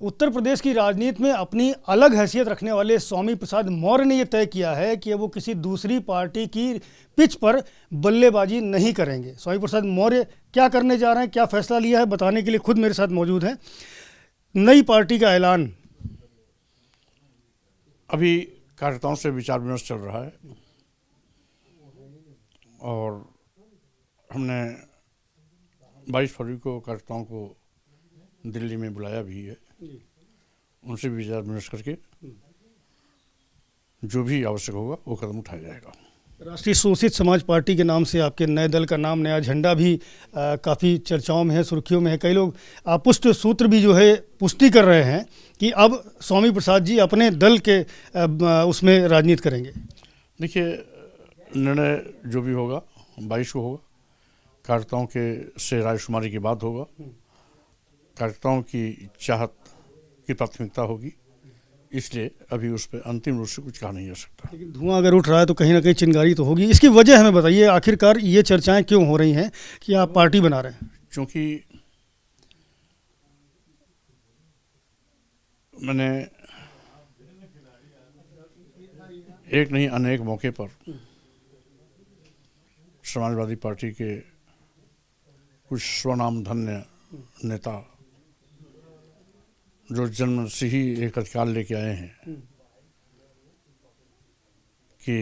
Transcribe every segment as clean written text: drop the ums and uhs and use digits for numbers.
उत्तर प्रदेश की राजनीति में अपनी अलग हैसियत रखने वाले स्वामी प्रसाद मौर्य ने यह तय किया है कि वो किसी दूसरी पार्टी की पिच पर बल्लेबाजी नहीं करेंगे। स्वामी प्रसाद मौर्य क्या करने जा रहे हैं, क्या फैसला लिया है, बताने के लिए खुद मेरे साथ मौजूद हैं। नई पार्टी का ऐलान अभी कार्यकर्ताओं से विचार विमर्श चल रहा है और हमने 22 फरवरी को कार्यकर्ताओं को दिल्ली में बुलाया भी है। उनसे विचार विमर्श करके जो भी आवश्यक होगा वो कदम उठाया जाएगा। राष्ट्रीय शोषित समाज पार्टी के नाम से आपके नए दल का नाम, नया झंडा भी काफ़ी चर्चाओं में है, सुर्खियों में है। कई लोग आपुष्ट सूत्र भी जो है पुष्टि कर रहे हैं कि अब स्वामी प्रसाद जी अपने दल के उसमें राजनीति करेंगे। देखिए, निर्णय जो भी होगा 22 को होगा, कार्यकर्ताओं के से रायशुमारी के बाद होगा, कार्यकर्ताओं की चाहत की प्राथमिकता होगी, इसलिए अभी उस पर अंतिम रूप से कुछ कहा नहीं जा सकता। लेकिन धुआं अगर उठ रहा है तो कहीं ना कहीं चिंगारी तो होगी। इसकी वजह हमें बताइए, आखिरकार ये चर्चाएं क्यों हो रही हैं कि आप पार्टी बना रहे हैं? क्योंकि मैंने एक नहीं अनेक मौके पर समाजवादी पार्टी के कुछ स्वनाम धन्य नेता जो जन्म से ही एक अधिकार लेके आए हैं कि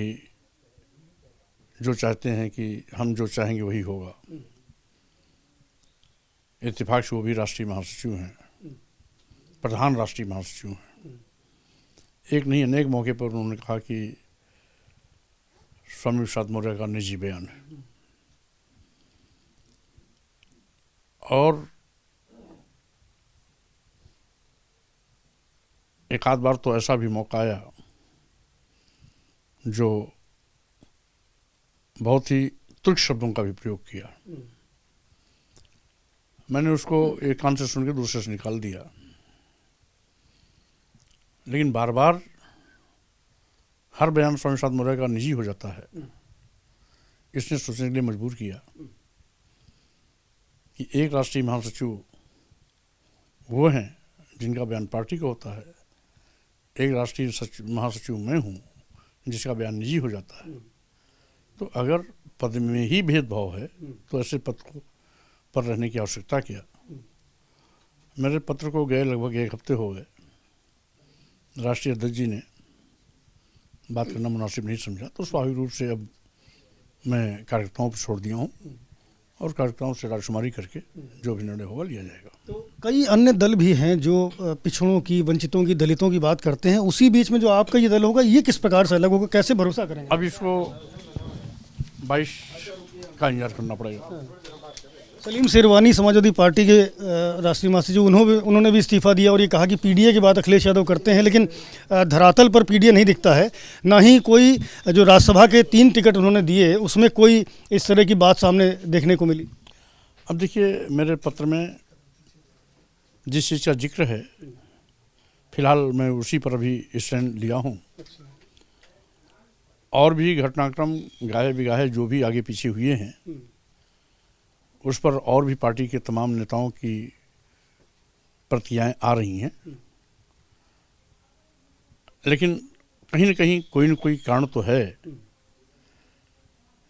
जो चाहते हैं कि हम जो चाहेंगे वही होगा, इत्तेफाक से वो भी राष्ट्रीय महासचिव हैं, प्रधान राष्ट्रीय महासचिव हैं। एक नहीं अनेक मौके पर उन्होंने कहा कि स्वामी प्रसाद मौर्य का निजी बयान है। और एक आध बार तो ऐसा भी मौका आया जो बहुत ही तुच्छ शब्दों का भी प्रयोग किया। मैंने उसको एक कान से सुन के दूसरे से निकाल दिया, लेकिन बार बार हर बयान स्वामी प्रसाद मौर्य का निजी हो जाता है। इसने सोचने के लिए मजबूर किया कि एक राष्ट्रीय महासचिव वो हैं जिनका बयान पार्टी का होता है, एक राष्ट्रीय महासचिव मैं हूँ जिसका बयान निजी हो जाता है। तो अगर पद में ही भेदभाव है तो ऐसे पद को पर रहने की आवश्यकता क्या? मेरे पत्र को गए लगभग 1 हफ्ते हो गए। राष्ट्रीय अध्यक्ष जी ने बात करना मुनासिब नहीं समझा, तो स्वाभाविक रूप से अब मैं कार्यकर्ताओं पर छोड़ दिया हूँ और कार्यकर्ताओं से रायशुमारी करके जो भी निर्णय होगा लिया जाएगा। तो कई अन्य दल भी हैं जो पिछड़ों की, वंचितों की, दलितों की बात करते हैं। उसी बीच में जो आपका ये दल होगा, ये किस प्रकार से अलग होगा, कैसे भरोसा करेंगे? अब इसको 22 का इंतजार करना पड़ेगा। सलीम शेरवानी समाजवादी पार्टी के राष्ट्रीय महासचिव, उन्होंने भी इस्तीफा दिया और ये कहा कि पीडीए की बात अखिलेश यादव करते हैं, लेकिन धरातल पर पीडीए नहीं दिखता है। ना ही कोई जो राज्यसभा के 3 टिकट उन्होंने दिए उसमें कोई इस तरह की बात सामने देखने को मिली। अब देखिए, मेरे पत्र में जिस चीज़ का जिक्र है, फिलहाल मैं उसी पर अभी स्टैंड लिया हूँ। और भी घटनाक्रम गाहे बिगाहे जो भी आगे पीछे हुए हैं उस पर और भी पार्टी के तमाम नेताओं की प्रतिक्रियाएं आ रही हैं, लेकिन कहीं न कहीं कोई न कोई कारण तो है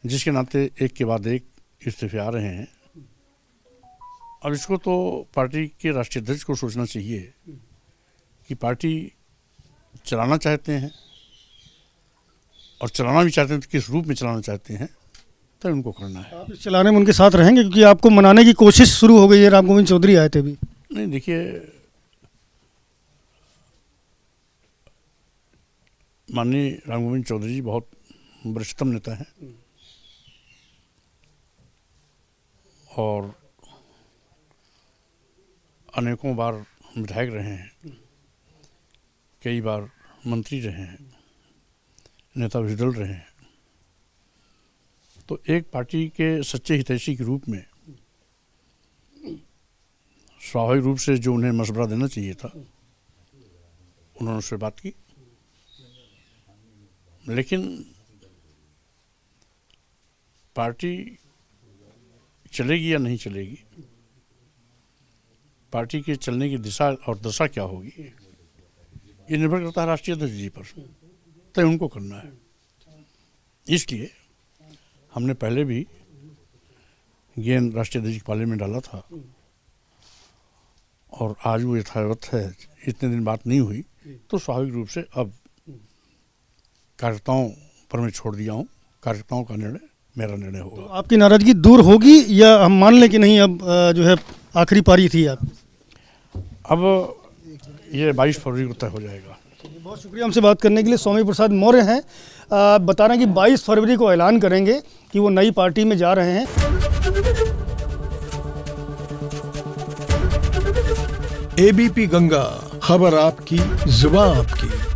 जिसके नाते एक के बाद एक इस्तीफे आ रहे हैं। अब इसको तो पार्टी के राष्ट्रीय अध्यक्ष को सोचना चाहिए कि पार्टी चलाना चाहते हैं और चलाना भी चाहते हैं तो किस रूप में चलाना चाहते हैं, तो उनको करना है। आप इस चलाने में उनके साथ रहेंगे, क्योंकि आपको मनाने की कोशिश शुरू हो गई है। राम गोविंद चौधरी आए थे भी। नहीं, देखिए, माननीय राम गोविंद चौधरी जी बहुत वरिष्ठतम नेता हैं और अनेकों बार विधायक रहे हैं, कई बार मंत्री रहे हैं, नेता विरोधी दल रहे हैं। तो एक पार्टी के सच्चे हितैषी के रूप में स्वाभाविक रूप से जो उन्हें मशवरा देना चाहिए था उन्होंने उससे बात की, लेकिन पार्टी चलेगी या नहीं चलेगी पार्टी के चलने की दिशा और दशा क्या होगी, ये निर्भर करता है राष्ट्रीय अध्यक्ष जी पर, तय उनको करना है। इसलिए हमने पहले भी गेंद राष्ट्रीय अध्यक्ष के पाले में डाला था और आज वो यथावत है। इतने दिन बात नहीं हुई तो स्वाभाविक रूप से अब कार्यकर्ताओं पर मैं छोड़ दिया हूँ, कार्यकर्ताओं का निर्णय मेरा निर्णय होगा। तो आपकी नाराजगी दूर होगी या हम मान लें कि नहीं अब जो है आखिरी पारी थी आप? अब ये 22 फरवरी को तय हो जाएगा। बहुत शुक्रिया हमसे बात करने के लिए। स्वामी प्रसाद मौर्य हैं, बता रहे हैं कि 22 फरवरी को ऐलान करेंगे कि वो नई पार्टी में जा रहे हैं। एबीपी गंगा, खबर आपकी, जुबान आपकी।